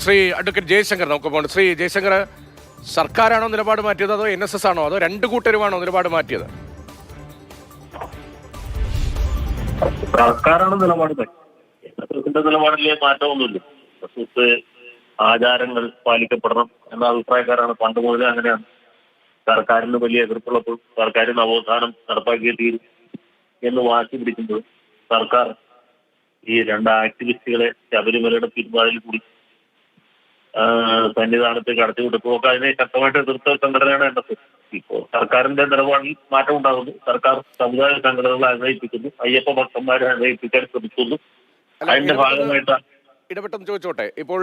Shri advocate Jaishankar നമുക്ക് പോകണം. ശ്രീ ജയശങ്കർ, സർക്കാരാണോ നിലപാട് മാറ്റിയത് അതോ NSS ആണോ അതോ രണ്ടു കൂട്ടരുമാണോ നിലപാട് മാറ്റിയത്? സർക്കാരാണ് നിലപാട്. NSSന്റെ നിലപാടിലെ മാറ്റമൊന്നുമില്ല. NSS ആചാരങ്ങൾ പാലിക്കപ്പെടണം എന്ന അഭിപ്രായക്കാരാണ്. പണ്ട് മുതലേ അങ്ങനെയാണ്. സർക്കാരിന് വലിയ എതിർപ്പുള്ളപ്പോൾ സർക്കാർ നവോത്ഥാനം നടപ്പാക്കിയേ തീരും എന്ന് വാശി പിടിക്കുമ്പോൾ സർക്കാർ ഈ രണ്ട് ആക്ടിവിസ്റ്റുകളെ ശബരിമലയുടെ പിൻവാതിൽ കൂടി സന്നിധാനത്ത് കടത്തിവിട്ടപ്പോൾ ഒക്കെ അതിനെ ശക്തമായിട്ട് എതിർത്ത സംഘടനയാണ് NSS. ഇപ്പോൾ സർക്കാരിന്റെ നിലപാടിൽ മാറ്റം ഉണ്ടാകുന്നു. സർക്കാർ സമുദായ സംഘടനകളെ അനുനയിപ്പിക്കുന്നു, അയ്യപ്പ ഭക്തന്മാരെ അനുനയിപ്പിക്കാൻ ശ്രമിക്കുന്നു. അതിന്റെ ഭാഗമായിട്ട് ഇടപെട്ടെന്ന് ചോദിച്ചോട്ടെ, ഇപ്പോൾ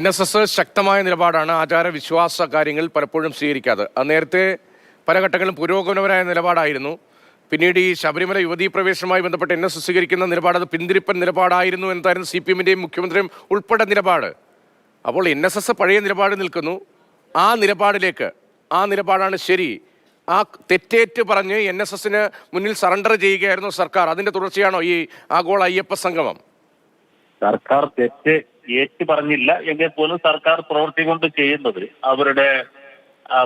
NSS ശക്തമായ നിലപാടാണ് ആചാര വിശ്വാസ കാര്യങ്ങൾ പലപ്പോഴും സ്വീകരിക്കാതെ. നേരത്തെ പല ഘട്ടങ്ങളിലും പുരോഗമനപരമായ നിലപാടായിരുന്നു. പിന്നീട് ഈ ശബരിമല യുവതീ പ്രവേശനവുമായി ബന്ധപ്പെട്ട് NSS സ്വീകരിക്കുന്ന നിലപാട് അത് പിന്തിരിപ്പൻ നിലപാടായിരുന്നു എന്നതായിരുന്നു CPM-ന്റെയും മുഖ്യമന്ത്രിയും ഉൾപ്പെടെ നിലപാട്. അപ്പോൾ NSS പഴയ നിലപാട് നിൽക്കുന്നു. ആ നിലപാടാണ് ശരി. ആ തെറ്റേറ്റ് പറഞ്ഞ് NSS-ന് മുന്നിൽ സറണ്ടർ ചെയ്യുകയായിരുന്നു സർക്കാർ. അതിന്റെ തുടർച്ചയാണോ ഈ ആഗോള അയ്യപ്പ സംഗമം? സർക്കാർ തെറ്റ് ഏറ്റു പറഞ്ഞില്ല എങ്കിൽ പോലും സർക്കാർ പ്രവൃത്തി കൊണ്ട് ചെയ്യുന്നത് അവരുടെ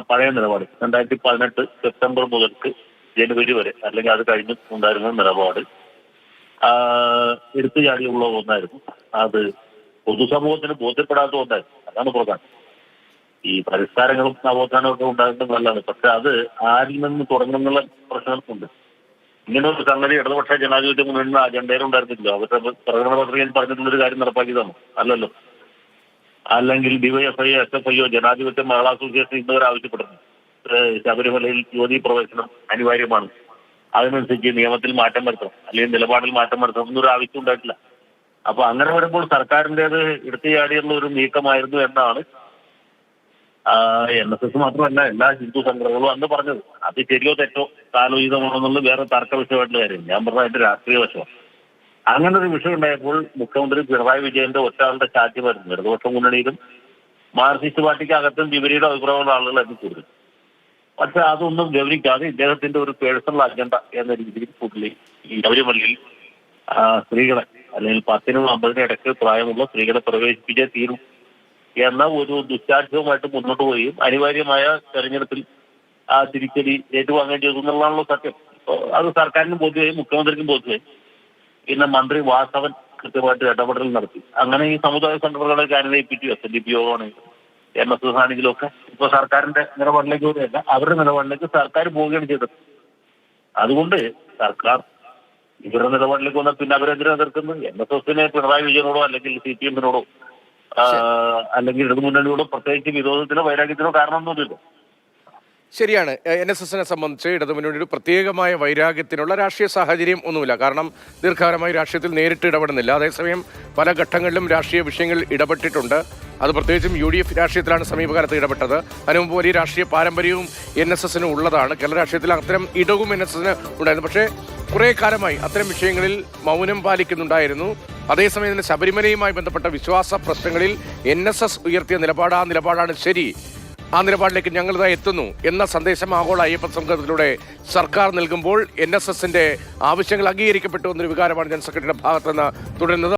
പഴയ നിലപാട് 2018 സെപ്റ്റംബർ മുതൽക്ക് ജനുവരി വരെ അല്ലെങ്കിൽ അത് കഴിഞ്ഞ് ഉണ്ടായിരുന്ന നിലപാട് എടുത്തുചാടിയുള്ള ഒന്നായിരുന്നു. അത് പൊതുസമൂഹത്തിന് ബോധ്യപ്പെടാത്ത ഒന്നായിരുന്നു. അതാണ് പ്രധാനം. ഈ പരിഷ്കാരങ്ങളും നവോത്ഥാനവും ഒക്കെ ഉണ്ടാകുന്നത് നല്ലതാണ്. പക്ഷെ അത് ആരിൽ നിന്ന് തുടങ്ങുന്നുള്ള പ്രശ്നമുണ്ട്. ഇങ്ങനെ ഒരു സംഗതി ഇടതുപക്ഷ ജനാധിപത്യ മുന്നണിയുടെ അജണ്ടയിലുണ്ടായിരുന്നില്ല. അവരുടെ പ്രകടന പത്രികയിൽ പറഞ്ഞിട്ടുള്ളൊരു കാര്യം നടപ്പാക്കിയതാണ് അല്ലല്ലോ. അല്ലെങ്കിൽ DYFI, SFI ജനാധിപത്യ മഹിളാ അസോസിയേഷൻ ഇന്നവരെ ആവശ്യപ്പെടുന്നു ശബരിമലയിൽ യുവതീ പ്രവേശനം അനിവാര്യമാണ്, അതിനനുസരിച്ച് നിയമത്തിൽ മാറ്റം വരുത്തണം അല്ലെങ്കിൽ നിലപാടിൽ മാറ്റം വരുത്തണം എന്നൊരു ആവശ്യം ഉണ്ടായിട്ടില്ല. അപ്പൊ അങ്ങനെ വരുമ്പോൾ സർക്കാരിൻ്റെത് എടുത്തുചാടിയുള്ള ഒരു നീക്കമായിരുന്നു എന്നാണ് NSS മാത്രമല്ല എല്ലാ ഹിന്ദു സംഘടനകളും അന്ന് പറഞ്ഞത്. അത് ശരിയോ തെറ്റോ കാലോചിതമാണോ എന്നുള്ളത് വേറെ തർക്ക വിഷയമായിട്ടുള്ള കാര്യം. ഞാൻ പറഞ്ഞ അതിന്റെ രാഷ്ട്രീയ വശമാണ്. അങ്ങനെ ഒരു വിഷയം ഉണ്ടായപ്പോൾ മുഖ്യമന്ത്രി പിണറായി വിജയന്റെ ഒറ്റയാളുടെ ശാഠ്യമായിരുന്നു. ഇടതുപക്ഷ മുന്നണിയിലും മാർക്സിസ്റ്റ് പാർട്ടിക്ക് അകത്തും വിപരീത അഭിപ്രായമുള്ള ആളുകളായിരുന്നു കൂടുതൽ. പക്ഷെ അതൊന്നും ഗൗനിക്കാതെ ഇദ്ദേഹത്തിന്റെ ഒരു പേഴ്സണൽ അജണ്ട എന്ന രീതിയിൽ പുള്ളി ഈ ശബരിമലയിൽ സ്ത്രീകളെ അല്ലെങ്കിൽ 10-നും 50-നും ഇടയ്ക്ക് പ്രായമുള്ള സ്ത്രീകളെ പ്രവേശിപ്പിച്ചേ തീരും എന്ന ഒരു ദുശ്ചാഠ്യവുമായിട്ട് മുന്നോട്ട് പോവുകയും അനിവാര്യമായ തെരഞ്ഞെടുപ്പിൽ ആ തിരിച്ചടി ഏറ്റുവാങ്ങുകയും ചെയ്തു എന്നുള്ളതാണല്ലോ സത്യം. അത് സർക്കാരിനും ബോധ്യമായി, മുഖ്യമന്ത്രിക്കും ബോധ്യമായി. പിന്നെ മന്ത്രി വാസവൻ കൃത്യമായിട്ട് ഇടപെടൽ നടത്തി. അങ്ങനെ ഈ സമുദായ സംഘടനകളെ അനുനയിപ്പിച്ചു. SNDP യോഗമാണെങ്കിലും NSS ആണെങ്കിലും ഒക്കെ ഇപ്പൊ സർക്കാരിന്റെ നിലപാടിലേക്ക് പോവുകയല്ല, അവരുടെ നിലപാടിലേക്ക് സർക്കാർ പോവുകയാണ് ചെയ്തത്. അതുകൊണ്ട് സർക്കാർ ഇവരുടെ നിലപാടിലേക്ക് വന്നാൽ പിന്നെ അവരെന്തിനാ എതിർക്കുന്നത്? NSS-നെ പിണറായി വിജയനോടോ അല്ലെങ്കിൽ CPM-നോടോ അല്ലെങ്കിൽ ഇടതുമുന്നണിയോട് പ്രത്യേകിച്ച് വിരോധത്തിനോ വൈരാഗ്യത്തിനോ കാരണമൊന്നുമില്ല. ശരിയാണ്. NSS-നെ സംബന്ധിച്ച് ഇടതുമുന്നണിയുടെ പ്രത്യേകമായ വൈരാഗ്യത്തിനുള്ള രാഷ്ട്രീയ സാഹചര്യം ഒന്നുമില്ല. കാരണം ദീർഘകാലമായി രാഷ്ട്രീയത്തിൽ നേരിട്ട് ഇടപെടുന്നില്ല. അതേസമയം പല ഘട്ടങ്ങളിലും രാഷ്ട്രീയ വിഷയങ്ങളിൽ ഇടപെട്ടിട്ടുണ്ട്. അത് പ്രത്യേകിച്ചും UDF രാഷ്ട്രീയത്തിലാണ് സമീപകാലത്ത് ഇടപെട്ടത്. അതിനു മുമ്പ് വലിയ രാഷ്ട്രീയ പാരമ്പര്യവും NSS-ന് ഉള്ളതാണ്. കേരള രാഷ്ട്രീയത്തിൽ അത്തരം ഇടവും NSS-ന് ഉണ്ടായിരുന്നു. പക്ഷേ കുറേ കാലമായി അത്തരം വിഷയങ്ങളിൽ മൗനം പാലിക്കുന്നുണ്ടായിരുന്നു. അതേസമയം തന്നെ ശബരിമലയുമായി ബന്ധപ്പെട്ട വിശ്വാസ പ്രശ്നങ്ങളിൽ NSS ഉയർത്തിയ നിലപാടാണ് ശരി. ആ നിലപാടിലേക്ക് ഞങ്ങളിതാ എത്തുന്നു എന്ന സന്ദേശം ആഗോള അയ്യപ്പ സംഘത്തിലൂടെ സർക്കാർ നൽകുമ്പോൾ NSS-ന്റെ ആവശ്യങ്ങൾ അംഗീകരിക്കപ്പെട്ടു എന്നൊരു വികാരമാണ് ജനറൽ സെക്രട്ടറിയുടെ ഭാഗത്തുനിന്ന് തുടരുന്നത്.